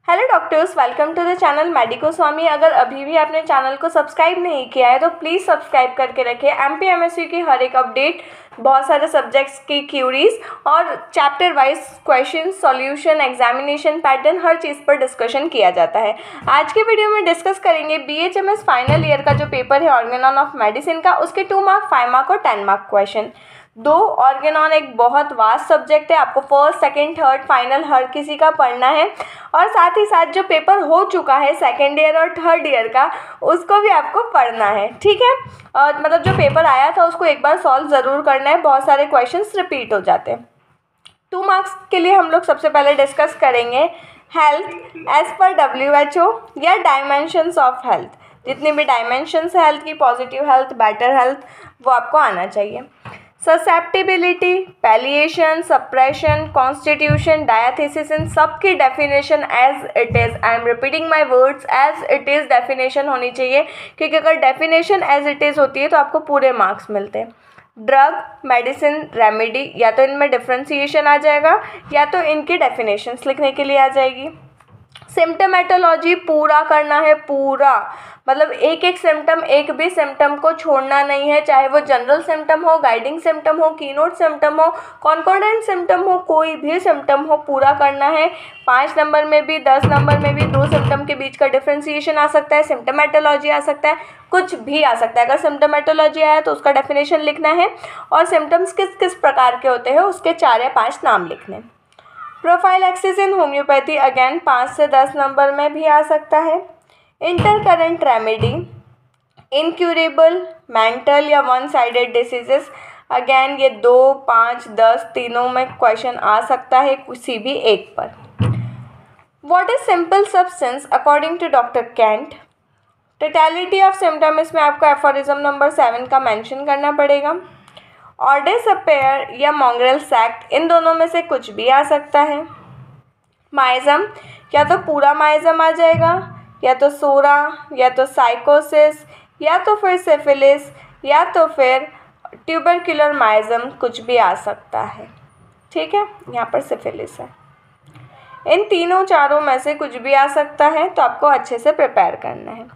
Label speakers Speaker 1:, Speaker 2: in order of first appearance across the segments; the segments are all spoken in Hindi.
Speaker 1: Hello doctors, welcome to the channel medico Swami. अगर अभी भी आपने चैनल को सब्सक्राइब नहीं किया है तो प्लीज़ सब्सक्राइब करके रखें। एमपी एमएससी की हर एक अपडेट, बहुत सारे सब्जेक्ट्स की क्यूरीज और chapter wise question solution, examination pattern, हर चीज़ पर डिस्कशन किया जाता है। आज के वीडियो में डिस्कस करेंगे बीएचएमएस फाइनल ईयर का जो पेपर है ऑर्गेनॉन ऑफ मेडिसिन का, उसके 2 मार्क, 5 मार्क और 10 मार्क क्वेश्चन। ऑर्गेनॉन एक बहुत वास्ट सब्जेक्ट है, आपको फर्स्ट, सेकंड, थर्ड, फाइनल हर किसी का पढ़ना है और साथ ही साथ जो पेपर हो चुका है सेकंड ईयर और थर्ड ईयर का, उसको भी आपको पढ़ना है। ठीक है, मतलब जो पेपर आया था उसको एक बार सॉल्व ज़रूर करना है, बहुत सारे क्वेश्चंस रिपीट हो जाते हैं। 2 मार्क्स के लिए हम लोग सबसे पहले डिस्कस करेंगे हेल्थ एज पर WHO या डायमेंशंस ऑफ हेल्थ। जितनी भी डायमेंशंस है हेल्थ की, पॉजिटिव हेल्थ, बेटर हेल्थ, वो आपको आना चाहिए। Susceptibility, palliation, suppression, constitution, diathesis, इन सब की definition as it is, I am repeating my words, as it is definition होनी चाहिए, क्योंकि अगर डेफिनेशन एज इट इज़ होती है तो आपको पूरे मार्क्स मिलते हैं। ड्रग, मेडिसिन, रेमेडी, या तो इनमें डिफ्रेंसिएशन आ जाएगा या तो इनकी डेफिनेशंस लिखने के लिए आ जाएगी। सिम्टमेटोलॉजी पूरा करना है, पूरा मतलब एक एक सिम्टम, एक भी सिम्टम को छोड़ना नहीं है, चाहे वो जनरल सिम्टम हो, गाइडिंग सिम्टम हो, कीनोट सिम्टम हो, कॉन्कॉर्डेंट सिम्टम हो, कोई भी सिम्टम हो पूरा करना है। 5 नंबर में भी 10 नंबर में भी 2 सिम्टम के बीच का डिफ्रेंसिएशन आ सकता है, सिम्टमेटोलॉजी आ सकता है, कुछ भी आ सकता है। अगर सिम्टमेटोलॉजी आया तो उसका डेफिनेशन लिखना है और सिम्टम्स किस किस प्रकार के होते हैं उसके 4 या 5 नाम लिखने। प्रोफाइलैक्सिस इन होम्योपैथी अगेन 5 से 10 नंबर में भी आ सकता है। इंटरकरेंट रेमेडी, इनक्यूरेबल, मेंटल या वन साइडेड डिसीजेस, अगेन ये 2, 5, 10 तीनों में क्वेश्चन आ सकता है किसी भी एक पर। What is simple substance according to doctor Kant. Totality of symptom, इसमें आपको एफोरिज्म नंबर 7 का मेंशन करना पड़ेगा। ऑर्डेसपेयर या मॉन्ग्रेल सैक्ट, इन दोनों में से कुछ भी आ सकता है। माइजम, या तो पूरा माइजम आ जाएगा, या तो सोरा, या तो साइकोसिस, या तो फिर सिफिलिस, या तो फिर ट्यूबरक्युलर माइजम, कुछ भी आ सकता है। ठीक है, यहाँ पर सिफिलिस है। इन तीनों चारों में से कुछ भी आ सकता है, तो आपको अच्छे से प्रिपेयर करना है।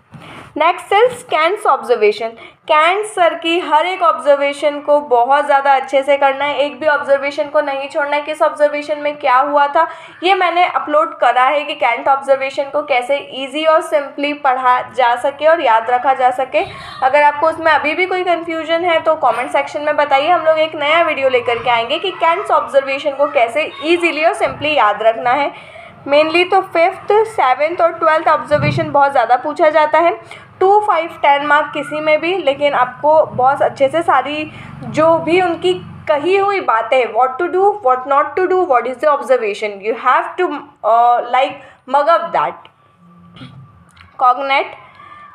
Speaker 1: Next is Kant's observation. Kant sir की हर एक ऑब्जर्वेशन को बहुत ज़्यादा अच्छे से करना है, एक भी ऑब्जर्वेशन को नहीं छोड़ना है। किस ऑब्जर्वेशन में क्या हुआ था ये मैंने अपलोड करा है कि कैंट ऑब्जर्वेशन को कैसे इजी और सिंपली पढ़ा जा सके और याद रखा जा सके। अगर आपको उसमें अभी भी कोई कन्फ्यूजन है तो कॉमेंट सेक्शन में बताइए, हम लोग एक नया वीडियो लेकर के आएंगे कि कैंट्स ऑब्जर्वेशन को कैसे ईजीली और सिंपली याद रखना है। मेनली तो 5th, 7th और 12th ऑब्जर्वेशन बहुत ज़्यादा पूछा जाता है, 2, 5, 10 मार्क किसी में भी, लेकिन आपको बहुत अच्छे से सारी जो भी उनकी कही हुई बातें, what to do, what not to do, what is the observation, you have to like mug up that. Cognate,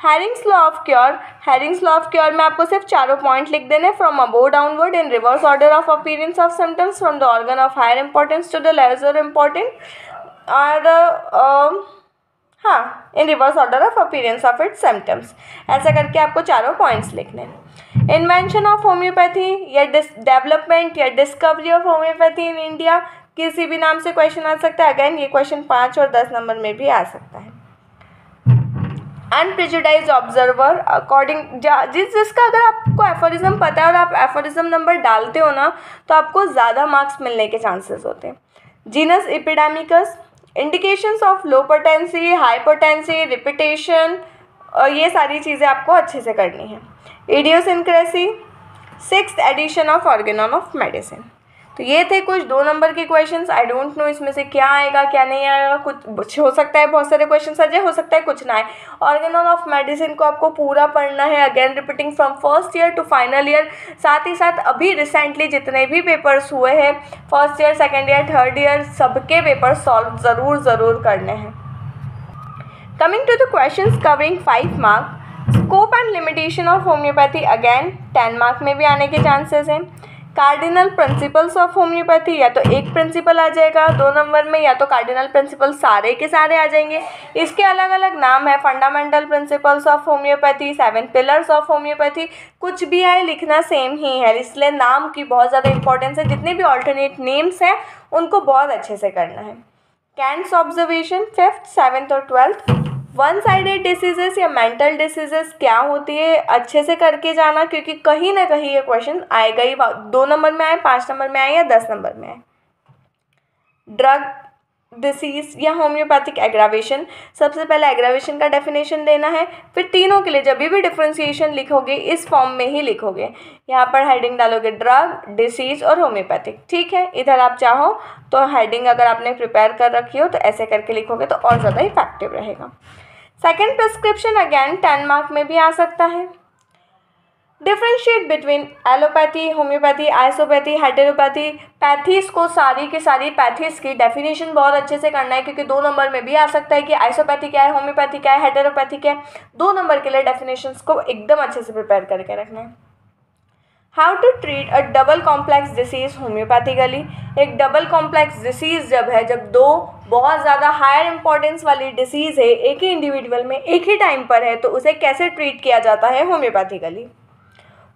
Speaker 1: Hering's law of cure. Hering's law of cure में आपको सिर्फ चारों पॉइंट लिख देने, from above downward in reverse order of appearance of symptoms from the organ of higher importance to the lesser important, और हाँ, in reverse order of appearance of its symptoms. ऐसा करके आपको चारों पॉइंट्स लिखने हैं। इन्वेंशन ऑफ होम्योपैथी या डेवलपमेंट या discovery of homeopathy in India, किसी भी नाम से क्वेश्चन आ सकता है। अगेन ये क्वेश्चन 5 और 10 नंबर में भी आ सकता है। अनप्रेजुडाइज्ड ऑब्जर्वर, अकॉर्डिंग जिसका अगर आपको एफोरिज्म पता है और आप एफोरिज्म नंबर डालते हो ना तो आपको ज़्यादा मार्क्स मिलने के चांसेस होते हैं। Genus epidemicus, indications of low potency, high potency, repetition, ये सारी चीज़ें आपको अच्छे से करनी है। Idiosyncrasy, 6th edition of Organon of medicine. तो ये थे कुछ 2 नंबर के क्वेश्चंस। आई डोंट नो इसमें से क्या आएगा क्या नहीं आएगा, कुछ हो सकता है, बहुत सारे क्वेश्चन आ जाए, हो सकता है कुछ ना आए। ऑर्गेनॉन ऑफ मेडिसिन को आपको पूरा पढ़ना है, again repeating from first year to final year. साथ ही साथ अभी रिसेंटली जितने भी पेपर्स हुए हैं first year, second year, third year, सबके पेपर सॉल्व ज़रूर करने हैं। Coming to the questions covering 5 mark, scope and limitation of homoeopathy, again 10 mark में भी आने के चांसेस हैं। कार्डिनल प्रिंसिपल्स ऑफ होम्योपैथी, या तो एक प्रिंसिपल आ जाएगा 2 नंबर में, या तो कार्डिनल प्रिंसिपल सारे के सारे आ जाएंगे। इसके अलग अलग नाम है, fundamental principles of homeopathy, 7 pillars of homeopathy, कुछ भी आए लिखना सेम ही है, इसलिए नाम की बहुत ज़्यादा इंपॉर्टेंस है। जितने भी ऑल्टरनेट नेम्स हैं उनको बहुत अच्छे से करना है। कैंट्स ऑब्जर्वेशन 5th, 7th और 12th। वन साइडेड डिसीजेस या मेंटल डिसीजेस क्या होती है, अच्छे से करके जाना, क्योंकि कहीं ना कहीं ये क्वेश्चन आएगा ही, 2 नंबर में आए, 5 नंबर में आए या 10 नंबर में आए। ड्रग डिसीज या होम्योपैथिक एग्रावेशन, सबसे पहले एग्रावेशन का डेफिनेशन देना है, फिर तीनों के लिए जब भी डिफ्रेंसिएशन लिखोगे इस फॉर्म में ही लिखोगे। यहाँ पर हेडिंग डालोगे ड्रग, डिसीज और होम्योपैथिक, ठीक है। इधर आप चाहो तो हेडिंग अगर आपने प्रिपेयर कर रखी हो तो ऐसे करके लिखोगे तो और ज़्यादा इफेक्टिव रहेगा। सेकेंड प्रिस्क्रिप्शन अगेन 10 मार्क में भी आ सकता है। Differentiate between allopathy, homoeopathy, isopathy, heteropathy. Pathies को सारी की सारी पैथीज की डेफिनेशन बहुत अच्छे से करना है, क्योंकि 2 नंबर में भी आ सकता है कि आइसोपैथी क्या है, होम्योपैथी क्या है, हेटेरोपैथी क्या है। 2 नंबर के लिए डेफिनेशंस को एकदम अच्छे से प्रिपेयर करके रखना है। How to treat a double complex disease homoeopathically. एक डबल कॉम्प्लेक्स डिसीज जब है, जब 2 बहुत ज़्यादा हायर इंपॉर्टेंस वाली डिसीज़ है एक ही इंडिविजुअल में एक ही टाइम पर है, तो उसे कैसे ट्रीट किया जाता है होम्योपैथिकली।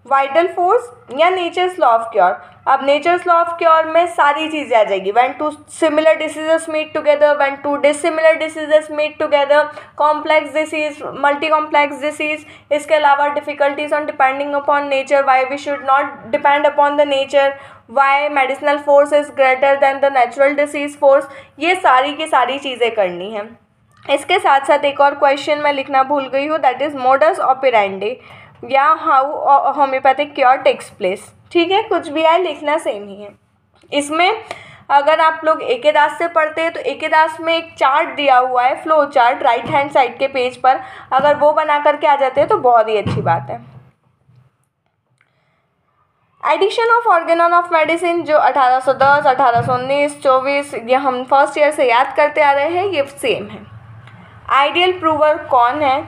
Speaker 1: वाइटल फोर्स या नेचर्स लॉ ऑफ क्योर। अब नेचर्स लॉ ऑफ क्योर में सारी चीज़ें आ जाएगी। When 2 similar diseases meet together, when 2 dissimilar diseases meet together, complex disease, multi complex disease. इसके अलावा difficulties on depending upon nature, why we should not depend upon the nature, why medicinal force is greater than the natural disease force. ये सारी की सारी चीज़ें करनी है। इसके साथ साथ एक और क्वेश्चन मैं लिखना भूल गई हूँ, दैट इज़ मोडस ऑपेरेंडी या how homoeopathic cure takes place, ठीक है। कुछ भी आए लिखना सेम ही है। इसमें अगर आप लोग एके दास से पढ़ते हैं तो एके दास में एक चार्ट दिया हुआ है, flow chart, right hand side के पेज पर, अगर वो बना करके आ जाते हैं तो बहुत ही अच्छी बात है। Edition of Organon of medicine जो 1810, 1819, 24 ये हम फर्स्ट ईयर से याद करते आ रहे हैं, ये सेम है। आइडियल प्रूवर कौन है।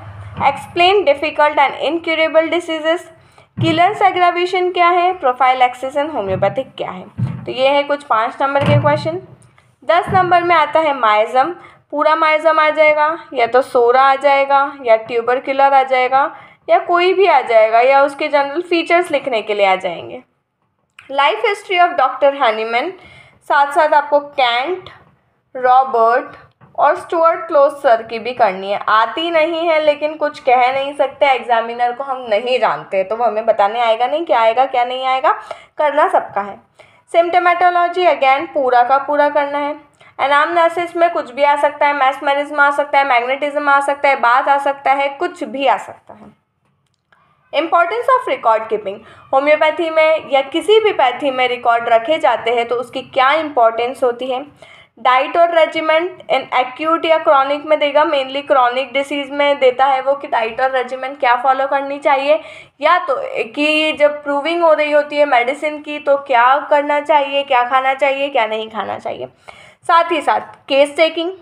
Speaker 1: Explain difficult and incurable diseases. Killers aggravation क्या है, प्रोफाइल एक्सिस एंड होम्योपैथिक क्या है। तो ये है कुछ 5 नंबर के क्वेश्चन। 10 नंबर में आता है माइजम, पूरा माइजम आ जाएगा, या तो सोरा आ जाएगा, या ट्यूबरक्युलर आ जाएगा, या कोई भी आ जाएगा, या उसके जनरल फीचर्स लिखने के लिए आ जाएंगे। Life history of doctor Hahnemann, साथ साथ आपको कैंट, रॉबर्ट और स्टुअर्ट क्लोज सर की भी करनी है। आती नहीं है लेकिन कुछ कह नहीं सकते, एग्जामिनर को हम नहीं जानते तो वो हमें बताने आएगा नहीं, क्या आएगा क्या नहीं आएगा, करना सबका है। सिम्टोमेटोलॉजी अगेन पूरा का पूरा करना है। एनामनेसिस में कुछ भी आ सकता है, मैस्मरिज्म आ सकता है, मैग्नेटिज्म आ सकता है, बात आ सकता है, कुछ भी आ सकता है। Importance of record keeping, homeopathy में या किसी भी पैथी में रिकॉर्ड रखे जाते हैं तो उसकी क्या इंपॉर्टेंस होती है। डाइट और रेजिमेंट इन एक्यूट या क्रॉनिक में देगा, मेनली क्रॉनिक डिसीज़ में देता है वो कि डाइट और रेजिमेंट क्या फॉलो करनी चाहिए, या तो कि जब प्रूविंग हो रही होती है मेडिसिन की तो क्या करना चाहिए, क्या खाना चाहिए, क्या नहीं खाना चाहिए। साथ ही साथ case taking,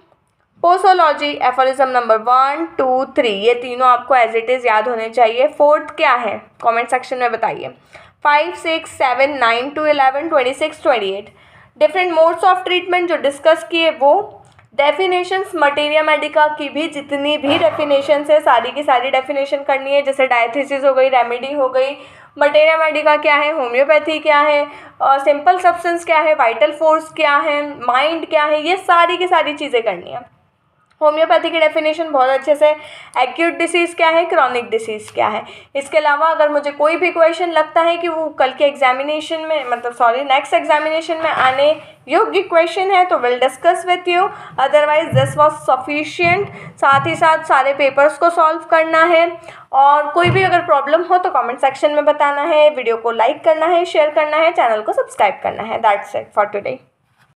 Speaker 1: posology, aphorism number 1, 2, 3 ये तीनों आपको एज इट इज़ याद होने चाहिए। 4th क्या है कमेंट सेक्शन में बताइए। 5, 6, 7, 9 to 11, 26, 28 different modes of treatment जो डिस्कस किए वो। डेफिनेशंस मटेरिया मेडिका की भी जितनी भी डेफिनेशंस है सारी की सारी डेफिनेशन करनी है, जैसे डायथेसिस हो गई, रेमेडी हो गई, मटेरिया मेडिका क्या है, होम्योपैथी क्या है, सिंपल सब्सटेंस क्या है, वाइटल फोर्स क्या है, माइंड क्या है, ये सारी की सारी चीज़ें करनी है। होम्योपैथी की डेफिनेशन बहुत अच्छे से, एक्यूट डिसीज़ क्या है, क्रॉनिक डिसीज़ क्या है। इसके अलावा अगर मुझे कोई भी क्वेश्चन लगता है कि वो कल के एग्जामिनेशन में नेक्स्ट एग्जामिनेशन में आने योग्य क्वेश्चन है तो will discuss with you, otherwise this was sufficient. साथ ही साथ सारे पेपर्स को सॉल्व करना है, और कोई भी अगर प्रॉब्लम हो तो कमेंट सेक्शन में बताना है, वीडियो को लाइक करना है, शेयर करना है, चैनल को सब्सक्राइब करना है। That's it for today.